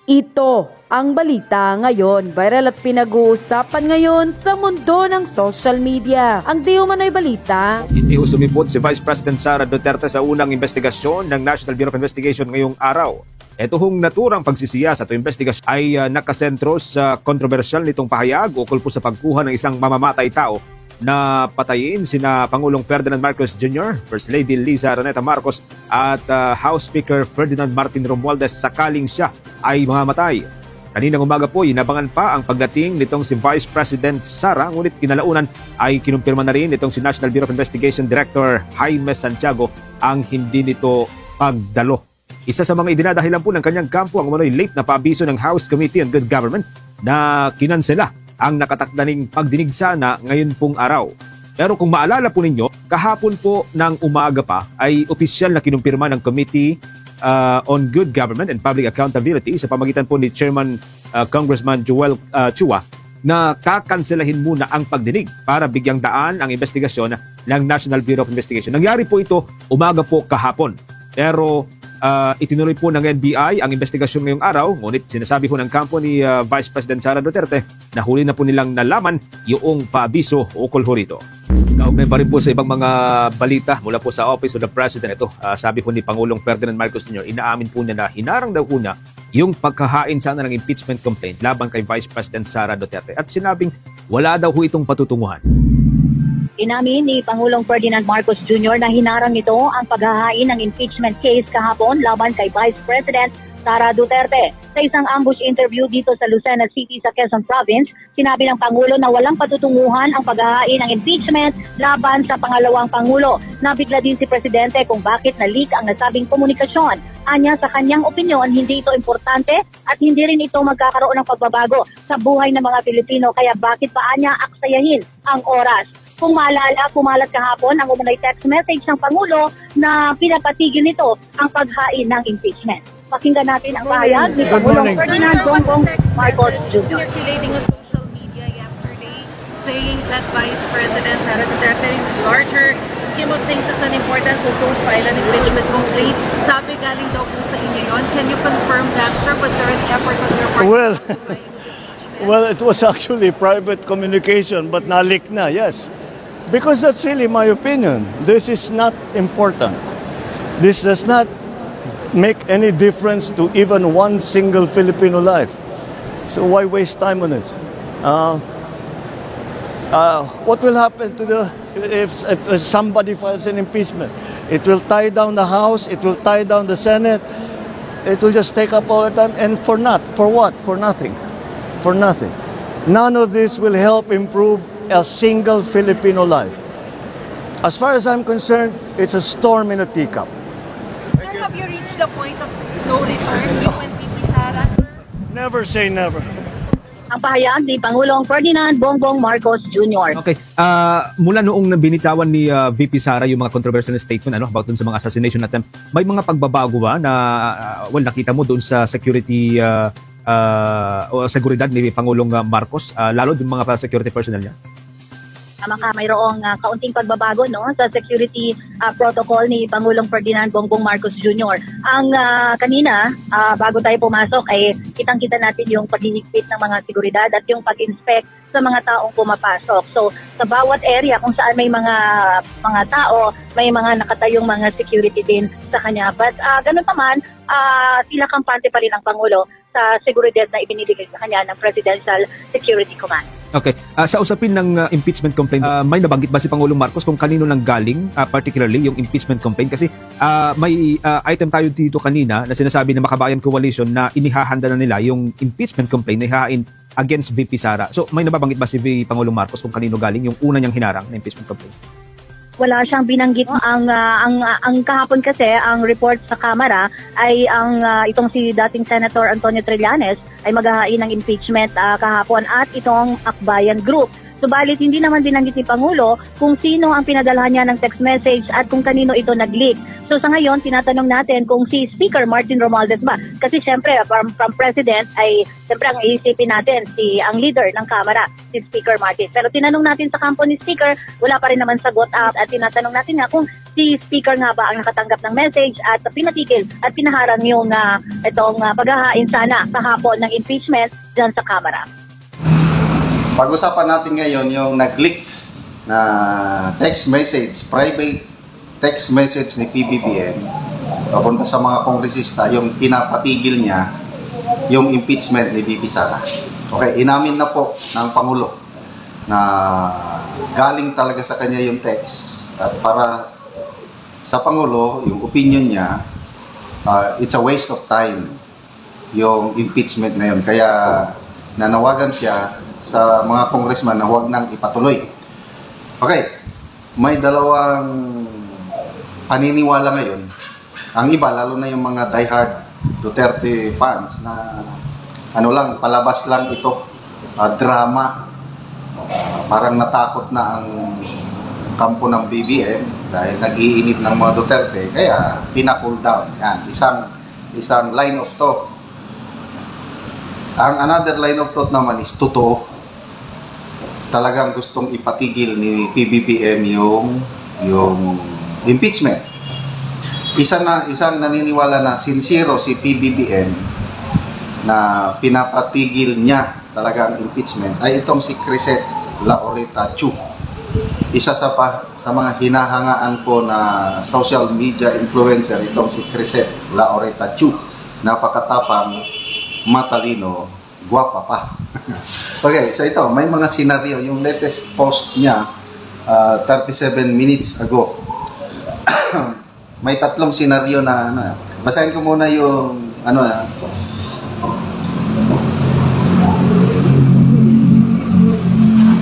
Ito ang balita ngayon. Viral at pinag-uusapan ngayon sa mundo ng social media. Ang di umano'y balita. Hindi ho sumipot si Vice President Sara Duterte sa unang investigasyon ng National Bureau of Investigation ngayong araw. Ito hong naturang pagsisiyasat o investigasyon ay nakasentro sa kontrobersyal nitong pahayag ukol po sa pagkuha ng isang mamamatay tao na patayin sina Pangulong Ferdinand Marcos Jr., First Lady Liza Araneta Marcos at House Speaker Ferdinand Martin Romualdez sakaling siya ay mamamatay. Kaninang umaga po, inabangan pa ang pagdating nitong si Vice President Sara, ngunit kinalaunan ay kinumpirma na rin nitong si National Bureau of Investigation Director Jaime Santiago ang hindi nito pagdalo. Isa sa mga idinadahilan po ng kanyang kampo ang umano'y late na paabiso ng House Committee on Good Government na kinansela ang nakatakdaning pagdinig sana ngayon pong araw. Pero kung maalala po ninyo, kahapon po ng umaga pa ay opisyal na kinumpirma ng Committee on Good Government and Public Accountability sa pamagitan po ni Chairman Congressman Joel Chua na kakanselahin muna ang pagdinig para bigyang daan ang investigasyon ng National Bureau of Investigation. Nangyari po ito umaga po kahapon. Pero itinuloy po ng NBI ang investigasyon ngayong araw, ngunit sinasabi po ng kampo ni Vice President Sara Duterte na huli na po nilang nalaman yung paabiso ukol ho rito. Kaugnay pa rin po sa ibang mga balita mula po sa Office of the President. Ito, sabi po ni Pangulong Ferdinand Marcos Jr., inaamin po niya na hinarang daw una yung pagkahain sana ng impeachment complaint laban kay Vice President Sara Duterte at sinabing wala daw ho itong patutunguhan. Inamin ni Pangulong Ferdinand Marcos Jr. na hinarang nito ang paghahain ng impeachment case kahapon laban kay Vice President Sara Duterte. Sa isang ambush interview dito sa Lucena City sa Quezon Province, sinabi ng Pangulo na walang patutunguhan ang paghahain ng impeachment laban sa pangalawang Pangulo. Nabigla din si Presidente kung bakit na-leak ang nasabing komunikasyon. Anya, sa kanyang opinyon, hindi ito importante at hindi rin ito magkakaroon ng pagbabago sa buhay ng mga Pilipino, kaya bakit pa anya aksayahin ang oras. Kung maalala, kumalat kahapon ang umunay text message ng Pangulo na pinapatigil nito ang paghain ng impeachment. Pakinggan natin ang pahayag ni Pangulong Ferdinand Bongbong Marcos Jr. Circulating on social media yesterday saying that Vice President Sara Duterte in the larger scheme of things is unimportant, so don't file an impeachment complaint. Sabi galing daw po sa inyo yun. Can you confirm that, sir? Was there an effort on your part? Well, it was actually private communication, but nalik na, yes. Because that's really my opinion. This is not important. This does not make any difference to even one single Filipino life. So why waste time on it? What will happen to if somebody files an impeachment? It will tie down the House. It will tie down the Senate. It will just take up all the time. And for what? For nothing. For nothing. None of this will help improve a single Filipino life. As far as I'm concerned, it's a storm in a teacup. Sir, have you reached the point of no return, you and VP Sara, sir? Never say never. Ang pahayag ni Pangulong Ferdinand Bongbong Marcos Jr. Okay, mula noong binitawan ni VP Sara yung mga controversial statement about dun sa mga assassination attempt, may mga pagbabago ba na nakita mo doon sa security o seguridad ni Pangulong Marcos, lalo yung mga security personnel niya? Mayroong kaunting pagbabago sa security protocol ni Pangulong Ferdinand Bongbong Marcos Jr. Ang kanina, bago tayo pumasok, ay kitang-kita natin yung paghihigpit ng mga seguridad at yung pag-inspect sa mga taong pumapasok. So, sa bawat area kung saan may mga tao, may mga nakatayong mga security din sa kanya. But ganun naman, tila kampante pa rin ang Pangulo sa seguridad na ibinibigay sa kanya ng Presidential Security Command. Okay. Sa usapin ng impeachment complaint, may nabanggit ba si Pangulong Marcos kung kanino nang galing, particularly yung impeachment complaint? Kasi may item tayo dito kanina na sinasabi ng Makabayan Coalition na inihahanda na nila yung impeachment complaint na ihahain against VP Sara. So may nababanggit ba si Pangulong Marcos kung kanino galing yung una niyang hinarang na impeachment complaint? Wala siyang binanggit. Ang kahapon kasi, ang report sa Kamara ay itong si dating Senator Antonio Trillanes ay maghahain ng impeachment kahapon at itong Akbayan Group. Subalit hindi naman binanggit ni Pangulo kung sino ang pinadalhan niya ng text message at kung kanino ito nag-leak. So sa ngayon, tinatanong natin kung si Speaker Martin Romualdez ba? Kasi syempre, from President ay syempre ang iisipin natin ang leader ng Kamara, si Speaker Martin. Pero tinanong natin sa kampo ni Speaker, wala pa rin naman sagot at tinatanong natin nga kung Si Speaker nga ba ang nakatanggap ng message at pinatigil at pinaharang yung itong paghahain sana kahapon ng impeachment dyan sa Kamara. Pag-usapan natin ngayon yung nag-leak na text message, private text message ni PBBM papunta sa mga kongresista, yung pinapatigil niya yung impeachment ni Bibi Sara. Okay, inamin na po ng Pangulo na galing talaga sa kanya yung text at para sa Pangulo, yung opinion niya, it's a waste of time yung impeachment na yun. Kaya nanawagan siya sa mga congressman na huwag nang ipatuloy. Okay, may dalawang paniniwala ngayon. Ang iba, lalo na yung mga diehard Duterte fans na palabas lang ito, drama. Parang natakot na ang kampo ng BBM dahil nag-iinit ng mga Duterte, kaya pina-cool down. Yan, isang line of thought. Ang another line of thought naman is totoo. Talagang gustong ipatigil ni PBBM yung impeachment. Isang naniniwala na sincero si PBBM na pinapatigil niya talaga ang impeachment ay itong si Crisette Laureta Chu. Isa sa mga hinahangaan ko na social media influencer, itong si Crisette Laureta Chu. Napakatapang, matalino, gwapa pa. Okay, so ito, may mga senaryo. Yung latest post niya, 37 minutes ago. May tatlong senaryo na, basahin ko muna yung,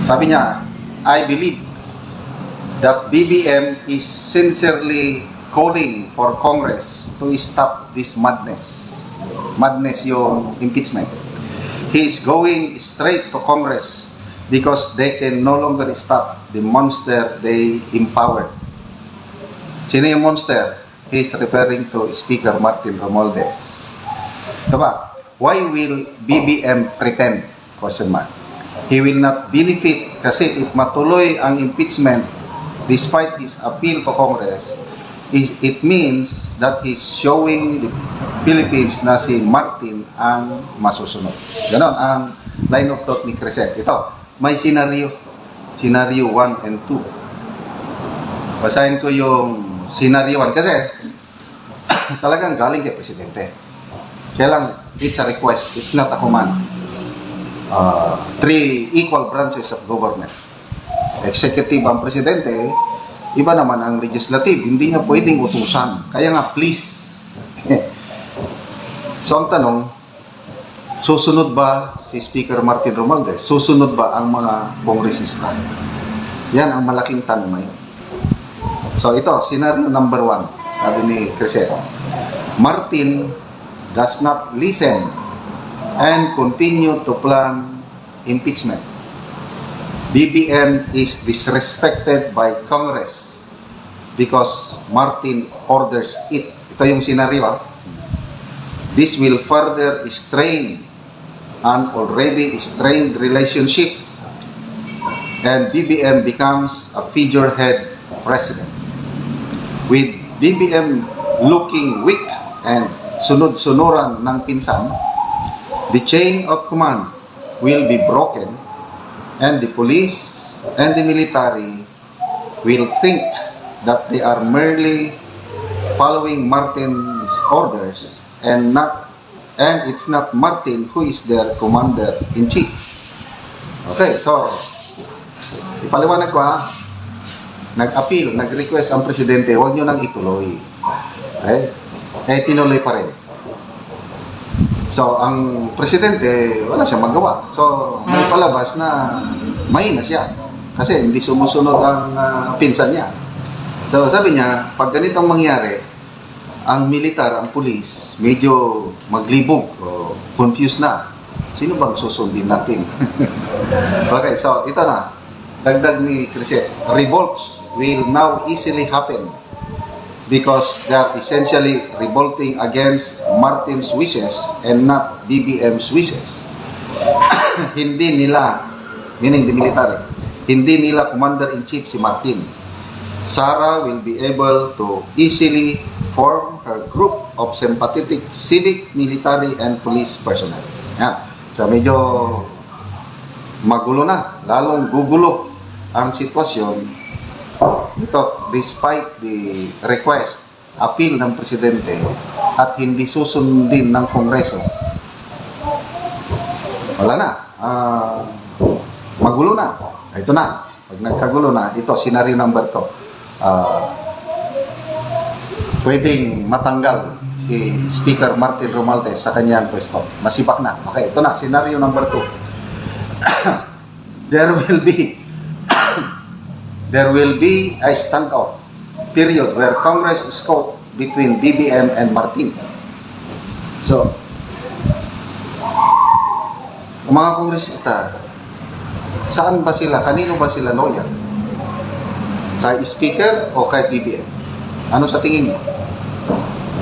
sabi niya, I believe that BBM is sincerely calling for Congress to stop this madness. Madness yung impeachment. He is going straight to Congress because they can no longer stop the monster they empowered. Sino yung monster? He is referring to Speaker Martin Romualdez. Diba? Why will BBM pretend? Question mark. He will not benefit kasi if matuloy ang impeachment despite his appeal to Congress, it means that he's showing the Philippines na si Martin ang masusunod. Ganon ang line of thought ni Crisette. Ito, may scenario 1 and 2. Basahin ko yung scenario 1 kasi talagang galing kay Presidente. Kaya lang, it's a request, it's not a command. 3 equal branches of government. Executive ang Presidente, iba naman ang legislative, hindi niya pwedeng utusan. Kaya nga, please. So ang tanong, susunod ba si Speaker Martin Romualdez? Susunod ba ang mga kongresista? Yan ang malaking tanong ngayon. So ito, scenario number 1, sabi ni Crisette. Martin does not listen and continue to plan impeachment. BBM is disrespected by Congress because Martin orders it. Ito yung scenario. This will further strain an already strained relationship and BBM becomes a figurehead president. With BBM looking weak and sunod-sunuran ng pinsan, the chain of command will be broken and the police and the military will think that they are merely following Martin's orders and it's not Martin who is their commander-in-chief. Okay, so ipaliwanag ko nag-appeal, nag-request ang Presidente, huwag nyo nang ituloy. Okay? Tinuloy pa rin. So, ang Presidente, wala siyang magawa. So, may palabas na mahina siya. Kasi hindi sumusunod ang pinsan niya. So, sabi niya, pag ganitong mangyari, ang militar, ang pulis, medyo maglibog o confused na. Sino bang susundin natin? Okay, so ito na. Dagdag ni Crisette, revolts will now easily happen because they are essentially revolting against Martin's wishes and not BBM's wishes. Hindi nila, meaning the military, hindi nila commander-in-chief si Martin. Sara will be able to easily form her group of sympathetic civic, military, and police personnel. Yan. So medyo magulo na, lalong gugulo ang sitwasyon. Ito, despite the request, appeal ng Presidente at hindi susundin ng Kongreso, wala na. Magulo na. Ito na. Pag nagkagulo na, ito, scenario number 2. Pwedeng matanggal si Speaker Martin Romualdez sa kanyang pwesto. Masibak na. Okay, ito na, scenario number 2. There will be a standoff period where Congress is caught between BBM and Martin. So, ang mga kongresista, saan ba sila? Kanino ba sila loyal? Kay Speaker o kay BBM? Ano sa tingin niyo?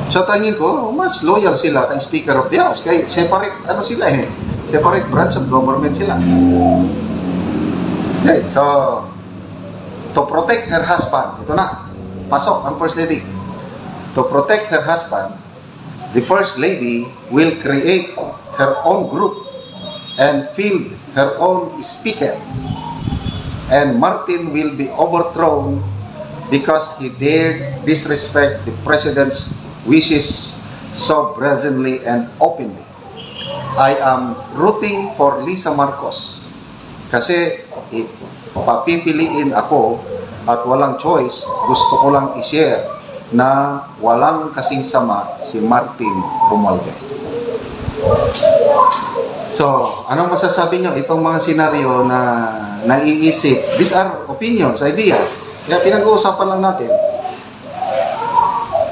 Sa tingin ko, mas loyal sila kay Speaker of the House. Kaya separate, separate branch of government sila. Okay, so, to protect her husband, ito na, pasok ang First Lady. To protect her husband, the First Lady will create her own group and field her own speaker. And Martin will be overthrown because he dared disrespect the President's wishes so brazenly and openly. I am rooting for Lisa Marcos kasi papipiliin ako at walang choice, gusto ko lang i-share na walang kasing sama si Martin Romualdez. So, anong masasabi nyo? Itong mga senaryo na naiisip, these are opinions, ideas. Kaya pinag-uusapan lang natin.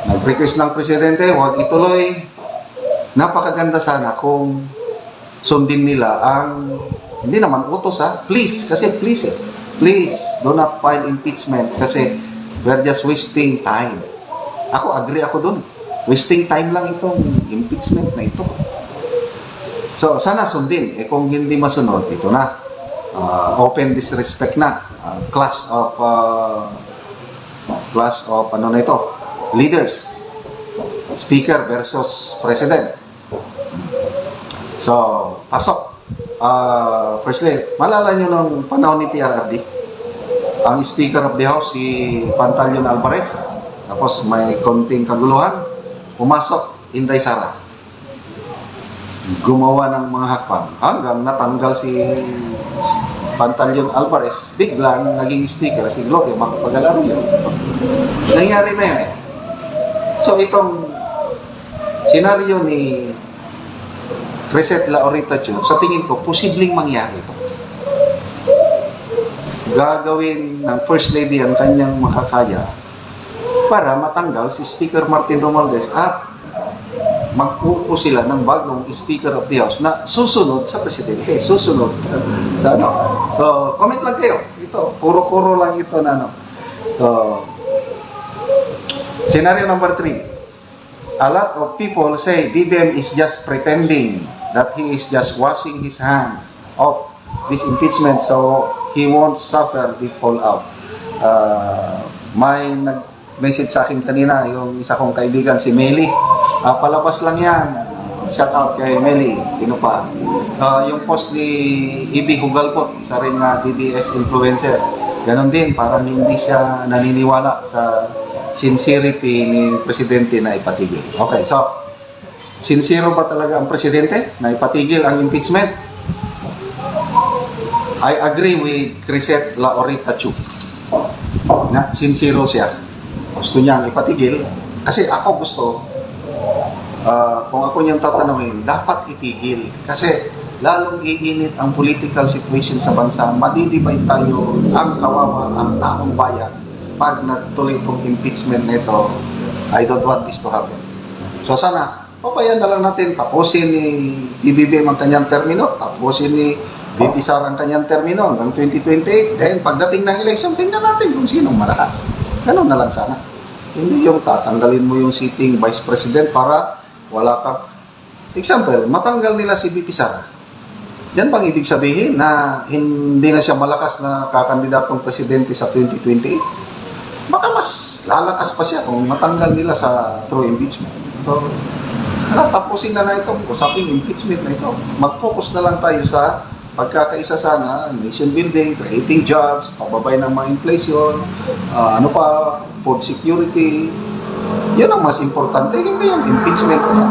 Nag-request ng Presidente, huwag ituloy. Napakaganda sana kung sundin nila ang, hindi naman utos please, kasi please please do not file impeachment kasi we're just wasting time. Ako, agree ako dun. Wasting time lang itong impeachment na ito. So, sana sundin. Kung hindi masunod, ito na. Open disrespect na. Clash of ano na ito? Leaders. Speaker versus President. So, pasok. Firstly, malala nyo nung panahon ni PRRD, ang Speaker of the House, si Pantaleon Alvarez, tapos may konting kaguluhan, pumasok, Inday Sara. Gumawa ng mga hakbang hanggang natanggal si Pantaleon Alvarez, biglang naging speaker si Gloria Macapagal-Arroyo. Nangyari na yan. So itong senaryo ni Crisette Laurita Chu, sa tingin ko, posibleng mangyari ito. Gagawin ng First Lady ang kanyang makakaya para matanggal si Speaker Martin Romualdez at mag-upo sila ng bagong Speaker of the House na susunod sa Presidente, susunod sa ano. So, comment lang kayo. Ito, kuro-kuro lang ito na ano. So, scenario number 3. A lot of people say BBM is just pretending that he is just washing his hands of this impeachment so he won't suffer the fallout. May nag-message sa akin kanina, yung isa kong kaibigan, si Meli. Palabas lang yan. Shout out kay Meli. Sino pa? Yung post ni Ibi Hugalpot, isa rin DDS influencer. Ganon din, parang hindi siya naniniwala sa sincerity ni Presidente na ipatigil. Okay, so, sincero ba talaga ang Presidente na ipatigil ang impeachment? I agree with Crisette Laurita Chu na sincero siya. Gusto niyang ipatigil. Kasi ako gusto, kung ako niyang tatanungin, dapat itigil. Kasi lalong iinit ang political situation sa bansa. Madidibay tayo, ang kawawa, ang taong bayan. Pag natuloy itong impeachment nito, I don't want this to happen. So sana, papayan na lang natin, tapusin ni BBM ang kanyang termino, tapusin ni BP Sara ang kanyang termino hanggang 2028. Then pagdating ng election, tingnan natin kung sinong malakas. Ganun na lang sana. Hindi yung tatanggalin mo yung sitting Vice President para wala kang... Example, matanggal nila si BP Sara. Yan bang ibig sabihin na hindi na siya malakas na kakandidatong presidente sa 2028? baka mas lalakas pa siya kung matanggal nila sa through impeachment. So, tapusin na itong usaping impeachment na ito. Mag-focus na lang tayo sa pagkakaisa sana, nation building, creating jobs, pababay ng mga inflation, food security. Yan ang mas importante, hindi yung impeachment na yan.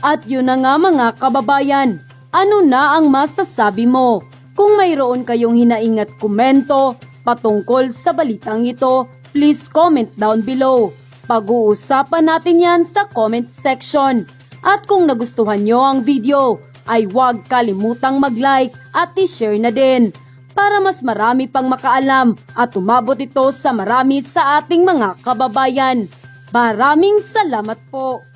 At yun na nga mga kababayan, ano na ang masasabi mo? Kung mayroon kayong hinaingat komento patungkol sa balitang ito, please comment down below. Pag-uusapan natin yan sa comment section. At kung nagustuhan nyo ang video, ay huwag kalimutang mag-like at i-share na din para mas marami pang makaalam at umabot ito sa marami sa ating mga kababayan. Maraming salamat po!